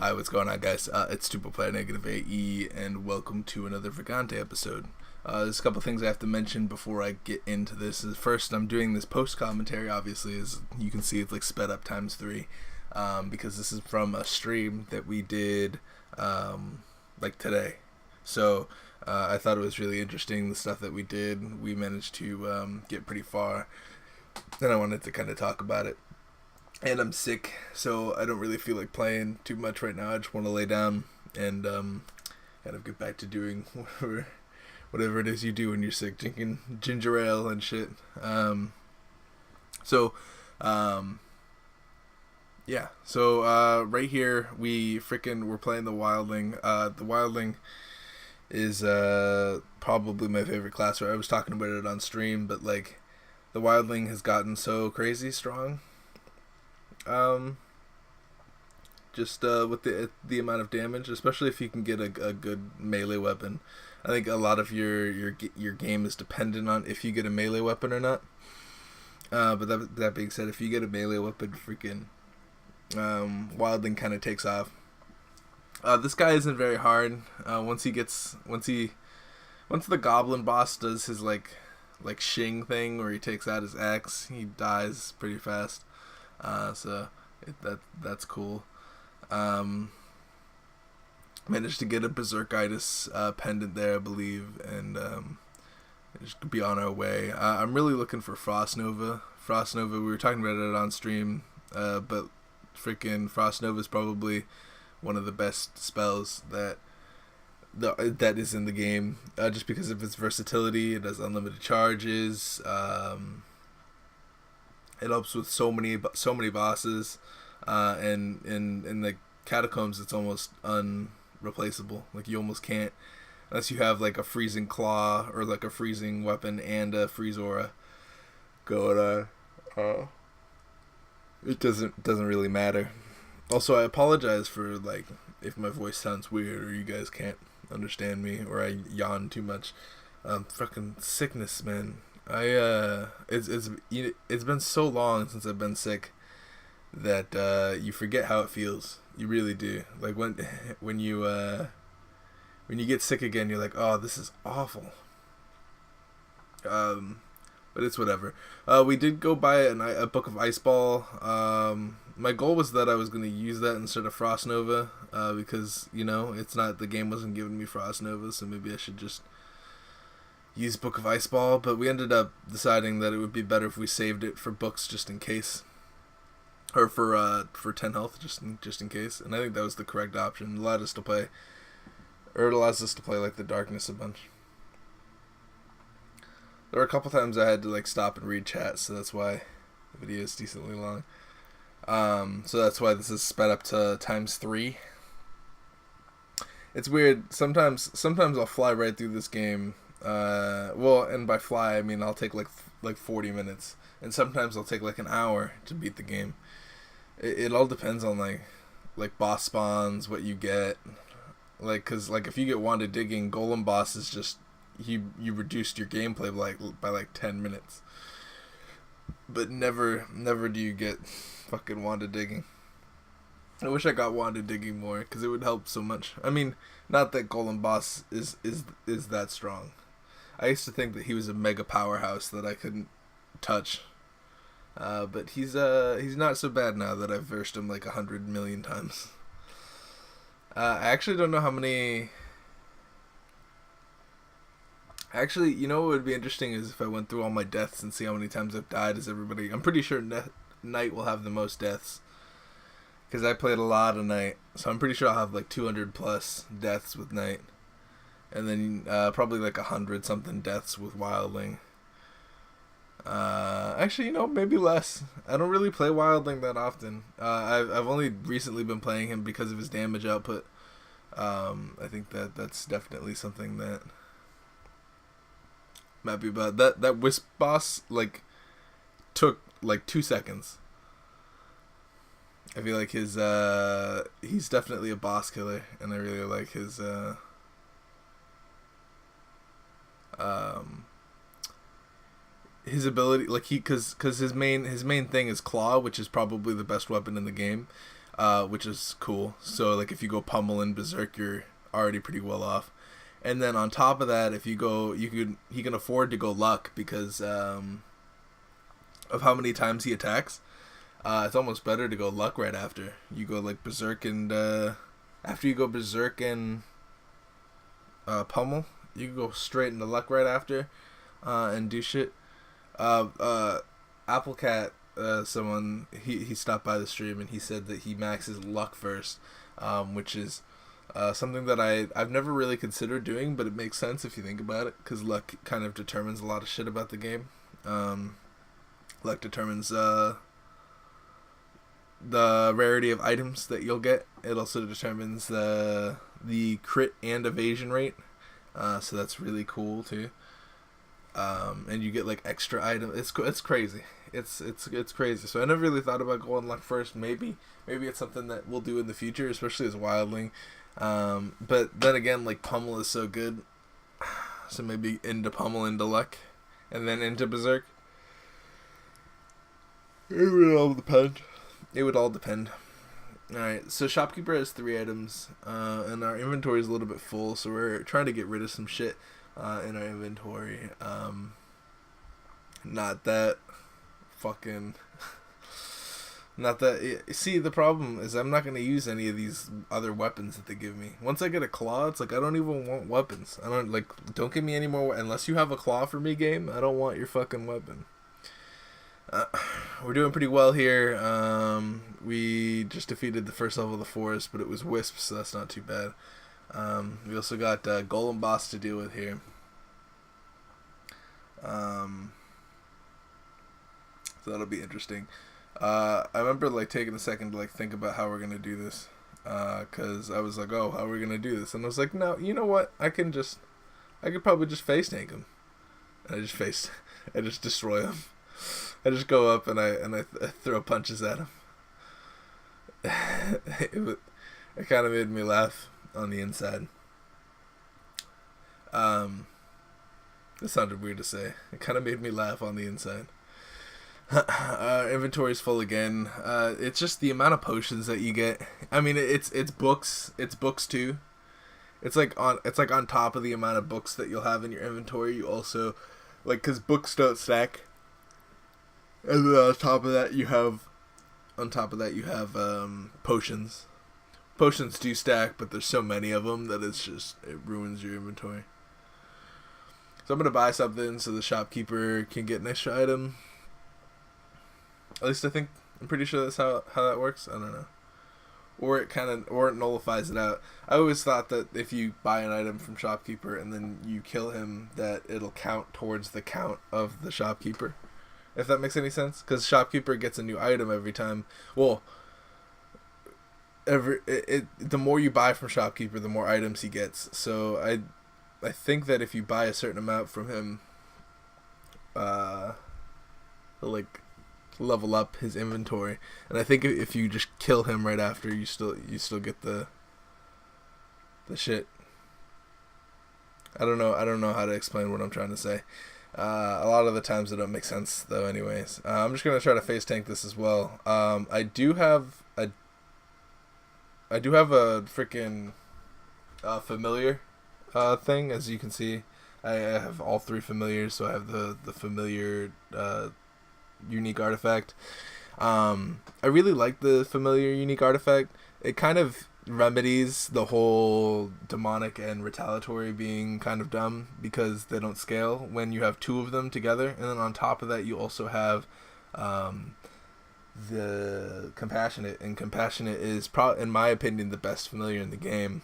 Hi, what's going on, guys? It's Tuple Player NegativeAE, and welcome to another Vagante episode. There's a couple things I have to mention before I get into this. First, I'm doing this post commentary. Obviously, as you can see, it's like sped up times 3, because this is from a stream that we did like today. So I thought it was really interesting the stuff that we did. We managed to get pretty far, and I wanted to kind of talk about it. And I'm sick, so I don't really feel like playing too much right now. I just want to lay down and kind of get back to doing whatever it is you do when you're sick, drinking ginger ale and shit. So right here we're playing the Wildling. The Wildling is probably my favorite class. I was talking about it on stream, but like the Wildling has gotten so crazy strong. Just with the amount of damage, especially if you can get a good melee weapon. I think a lot of your game is dependent on if you get a melee weapon or not. But that being said, if you get a melee weapon, freaking Wildling kind of takes off. This guy isn't very hard. Once the Goblin boss does his like Shing thing where he takes out his axe, he dies pretty fast. That's cool. Managed to get a Berserkitis pendant there, I believe, and just be on our way. I'm really looking for Frost Nova. Frost Nova, we were talking about it on stream, but freaking Frost Nova is probably one of the best spells that is in the game, just because of its versatility. It has unlimited charges. It helps with so many bosses, and in the catacombs, it's almost unreplaceable. Like you almost can't, unless you have like a freezing claw or like a freezing weapon and a freeze aura going on. It doesn't really matter. Also, I apologize for like if my voice sounds weird or you guys can't understand me or I yawn too much. Fucking sickness, man. It's been so long since I've been sick that you forget how it feels. You really do. Like when you get sick again, you're like, oh, this is awful. But it's whatever. We did go buy a book of Ice Ball. My goal was that I was going to use that instead of Frost Nova, because the game wasn't giving me Frost Nova, so maybe I should just use Book of Ice Ball, but we ended up deciding that it would be better if we saved it for books just in case, or for 10 health just in case. And I think that was the correct option. It allows us to play like the Darkness a bunch. There were a couple times I had to like stop and read chat, so that's why the video is decently long. So that's why this is sped up to times 3. It's weird. Sometimes I'll fly right through this game. And by fly I mean I'll take like 40 minutes, and sometimes I'll take like an hour to beat the game. It all depends on like boss spawns, what you get, like, cause like if you get Wanda Digging, Golem boss is just you reduced your gameplay by 10 minutes, but never do you get fucking Wanda Digging. I wish I got Wanda Digging more, because it would help so much. I mean, not that Golem boss is that strong. I used to think that he was a mega powerhouse that I couldn't touch. But he's not so bad now that I've versed him like 100 million times. I actually don't know how many... Actually, you know what would be interesting is if I went through all my deaths and see how many times I've died as everybody. I'm pretty sure Knight will have the most deaths, because I played a lot of Knight, so I'm pretty sure I'll have like 200 plus deaths with Knight. And then probably like 100 something deaths with Wildling. Actually, maybe less. I don't really play Wildling that often. I've only recently been playing him because of his damage output. I think that's definitely something that might be bad. That Wisp boss like took like 2 seconds. I feel like he's definitely a boss killer, and I really like his ability, like because his main thing is claw, which is probably the best weapon in the game. which is cool. So like if you go pummel and berserk, you're already pretty well off. And then on top of that, if you go, he can afford to go luck because of how many times he attacks. It's almost better to go luck right after. You go like berserk and after you go berserk and pummel, you can go straight into luck right after and do shit. Applecat, someone he stopped by the stream and he said that he maxes luck first, which is something that I've never really considered doing, but it makes sense if you think about it, because luck kind of determines a lot of shit about the game. Luck determines the rarity of items that you'll get. It also determines the crit and evasion rate, so that's really cool too. And you get like extra items. It's crazy. It's crazy. So I never really thought about going luck first. Maybe it's something that we'll do in the future, especially as wildling. But then again, like pummel is so good, so maybe into pummel, into luck, and then into berserk. It would all depend. Alright, so shopkeeper has 3 items, and our inventory is a little bit full, so we're trying to get rid of some shit in our inventory. Not that see, the problem is I'm not going to use any of these other weapons that they give me. Once I get a claw, it's like I don't even want weapons. Don't give me any more, unless you have a claw for me, game. I don't want your fucking weapon. We're doing pretty well here. We just defeated the first level of the forest, but it was wisps, so that's not too bad. We also got golem boss to deal with here. So that'll be interesting. I remember like taking a second to like think about how we're gonna do this, cause I was like, oh, how are we gonna do this? And I was like, no, you know what? I could probably just face tank him. And I just destroy him. I just go up and I throw punches at him. It kind of made me laugh on the inside. It sounded weird to say. It kind of made me laugh on the inside. Inventory's full again. It's just the amount of potions that you get. I mean, it's books. It's books too. It's like on top of the amount of books that you'll have in your inventory. You also, like, because books don't stack. And then on top of that you have potions. Potions do stack, but there's so many of them that it ruins your inventory. So I'm gonna buy something so the shopkeeper can get an extra item. At least I'm pretty sure that's how that works. I don't know. Or it nullifies it out. I always thought that if you buy an item from shopkeeper and then you kill him, that it'll count towards the count of the shopkeeper. If that makes any sense, because shopkeeper gets a new item every time. Well, the more you buy from shopkeeper, the more items he gets. So I think that if you buy a certain amount from him, he'll like level up his inventory. And I think if you just kill him right after, you still get the shit. I don't know how to explain what I'm trying to say. A lot of the times it don't make sense though. Anyways, I'm just gonna try to face tank this as well. I do have a freaking familiar thing, as you can see. I have all 3 familiars, so I have the familiar unique artifact. I really like the familiar unique artifact. It kind of remedies the whole demonic and retaliatory being kind of dumb, because they don't scale when you have 2 of them together. And then on top of that, you also have the compassionate, and compassionate is in my opinion the best familiar in the game.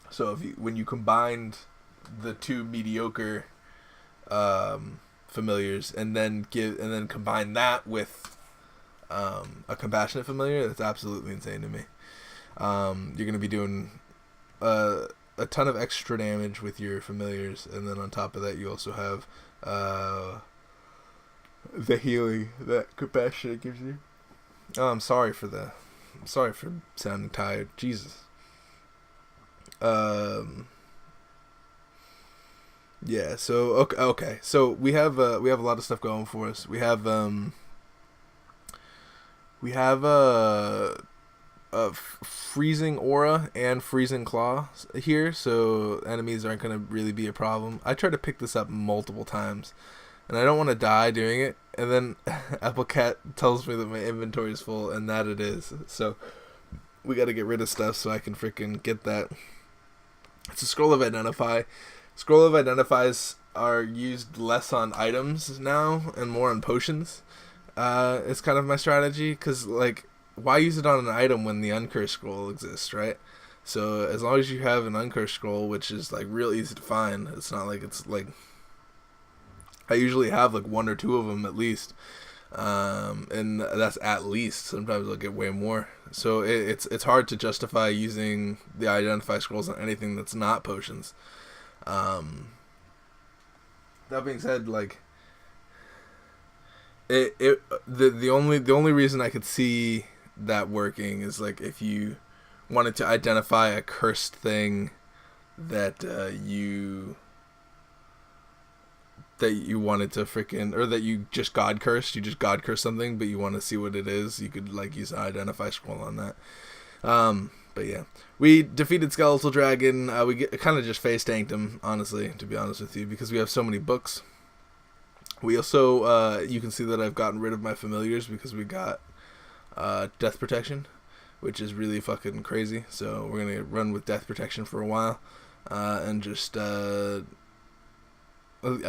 So when you combined the 2 mediocre familiars and then combine that with a compassionate familiar, that's absolutely insane to me. You're gonna be doing a ton of extra damage with your familiars, and then on top of that you also have the healing that compassionate gives you. Oh, I'm sorry for sounding tired. Jesus. Yeah, so okay. So we have a lot of stuff going for us. We have freezing aura and freezing claw here, so enemies aren't going to really be a problem. I tried to pick this up multiple times, and I don't want to die doing it, and then Applecat tells me that my inventory is full, and that it is. So we got to get rid of stuff so I can freaking get that. It's a scroll of identify. Scroll of identifies are used less on items now and more on potions. It's kind of my strategy, because like, why use it on an item when the uncursed scroll exists, right? So as long as you have an uncursed scroll, which is like real easy to find, it's not like it's like, I usually have like 1 or 2 of them at least, and that's at least. Sometimes I'll get way more. So it's hard to justify using the identify scrolls on anything that's not potions. That being said, like, the only reason I could see that working is like if you wanted to identify a cursed thing that you wanted to freaking, or that you just god cursed something, but you want to see what it is, you could like use an identify scroll on that. But yeah, we defeated Skeletal Dragon. We kind of just face tanked him, honestly, to be honest with you, because we have so many books. We also, you can see that I've gotten rid of my familiars because we got death protection, which is really fucking crazy. So we're gonna run with death protection for a while, and just I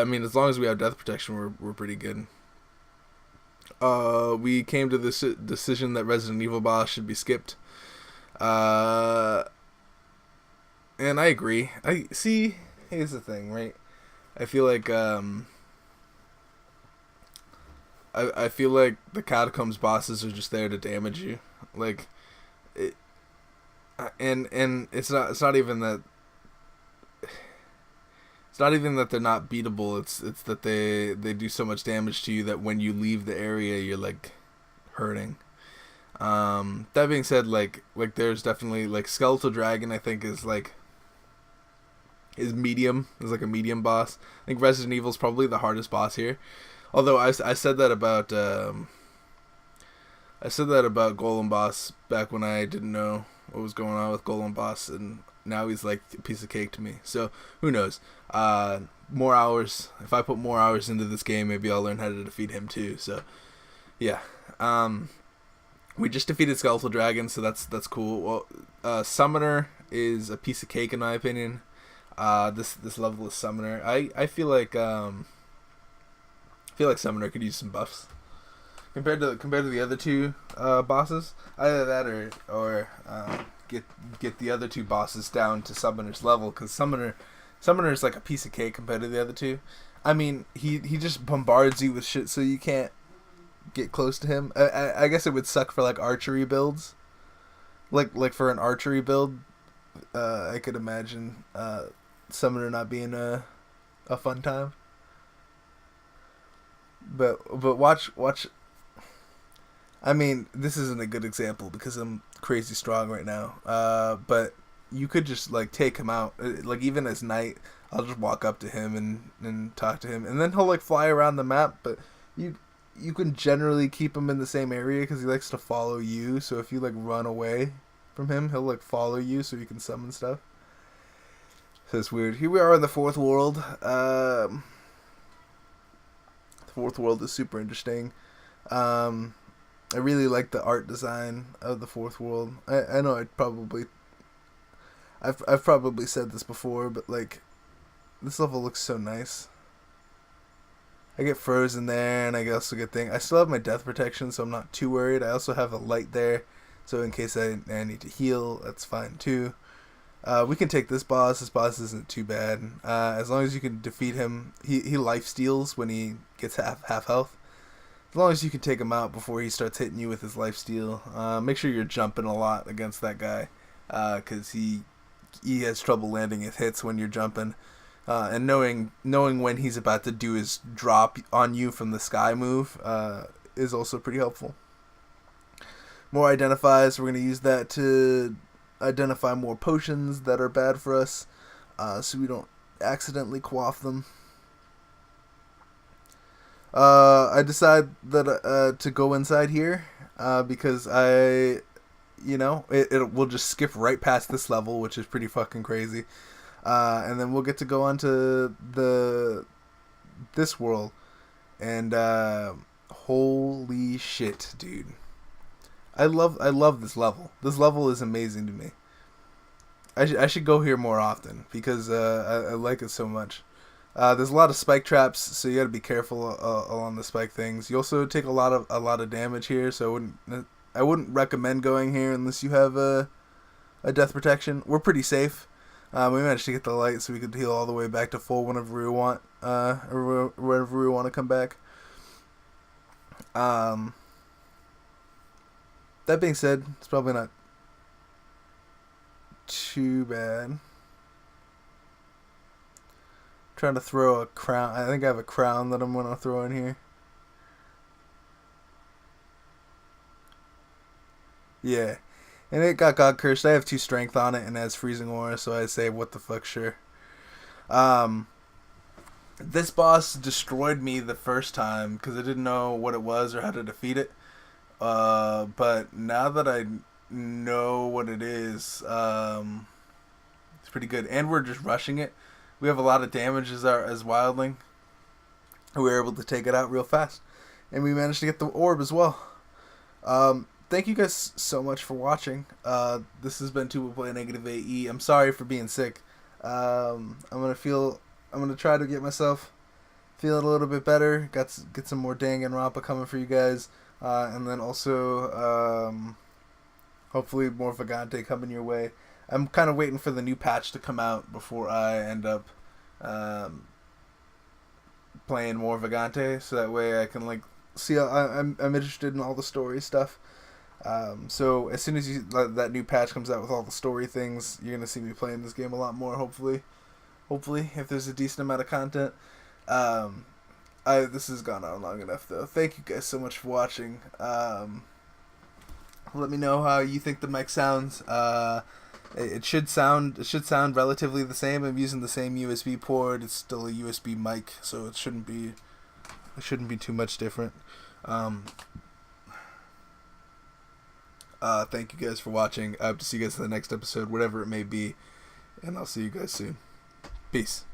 mean, as long as we have death protection, we're pretty good. We came to this decision that Resident Evil boss should be skipped, and I agree. Here's the thing, right? I feel like I feel like the Catacombs bosses are just there to damage you, like it, and it's not even that. It's not even that they're not beatable. It's that they do so much damage to you that when you leave the area, you're like hurting. That being said, like there's definitely like Skeletal Dragon, I think is medium. Is like a medium boss. I think Resident Evil's probably the hardest boss here. Although I said that about Golem Boss back when I didn't know what was going on with Golem Boss, and now he's like a piece of cake to me. So who knows? More hours. If I put more hours into this game, maybe I'll learn how to defeat him too. So yeah. We just defeated Skeletal Dragon, so that's cool. Well, Summoner is a piece of cake in my opinion. This level of Summoner, I feel like Summoner could use some buffs compared to the other two bosses. Either that or get the other two bosses down to Summoner's level, because Summoner is like a piece of cake compared to the other two. I mean, he just bombards you with shit so you can't get close to him. I guess it would suck for like archery builds. Like for an archery build, I could imagine Summoner not being a fun time. But watch. I mean, this isn't a good example because I'm crazy strong right now. But you could just like take him out. Like even as Knight, I'll just walk up to him and talk to him, and then he'll like fly around the map. But you can generally keep him in the same area because he likes to follow you. So if you like run away from him, he'll like follow you so you can summon stuff. So it's weird. Here we are in the fourth world. The fourth world is super interesting. I really like the art design of the fourth world. I know I've probably said this before, but like this level looks so nice. I get frozen there, and I also get I still have my death protection, so I'm not too worried. I also have a light there, so in case I need to heal, that's fine too. We can take this boss. This boss isn't too bad. As long as you can defeat him, he life steals when he gets half health. As long as you can take him out before he starts hitting you with his life steal. Make sure you're jumping a lot against that guy, because he has trouble landing his hits when you're jumping. And knowing when he's about to do his drop on you from the sky move is also pretty helpful. More identifies. We're going to use that to identify more potions that are bad for us, so we don't accidentally quaff them. I decide that to go inside here because I we'll just skip right past this level, which is pretty fucking crazy. And then we'll get to go on to this world. And holy shit, dude. I love this level. This level is amazing to me. I should go here more often because I like it so much. There's a lot of spike traps, so you got to be careful along the spike things. You also take a lot of damage here, so I wouldn't recommend going here unless you have a death protection. We're pretty safe. We managed to get the light, so we could heal all the way back to full whenever we want, or whenever we want to come back. That being said, it's probably not too bad. Trying to throw a crown. I think I have a crown that I'm going to throw in here. Yeah. And it got God Cursed. I have 2 strength on it and it has freezing aura, so I say, what the fuck, sure. This boss destroyed me the first time because I didn't know what it was or how to defeat it. But now that I know what it is, it's pretty good. And we're just rushing it. We have a lot of damage as Wildling. We were able to take it out real fast. And we managed to get the orb as well. Thank you guys so much for watching. This has been Tuba Play Negative AE. I'm sorry for being sick. I'm gonna try to get myself feeling a little bit better. Get some more Danganronpa coming for you guys. And then also, hopefully more Vagante coming your way. I'm kind of waiting for the new patch to come out before I end up playing more Vagante, so that way I can see. I'm interested in all the story stuff. So as soon as that new patch comes out with all the story things, you're gonna see me playing this game a lot more. Hopefully, if there's a decent amount of content. This has gone on long enough though. Thank you guys so much for watching. Let me know how you think the mic sounds. It should sound relatively the same. I'm using the same USB port. It's still a USB mic, so it shouldn't be too much different. Thank you guys for watching. I hope to see you guys in the next episode, whatever it may be, and I'll see you guys soon. Peace.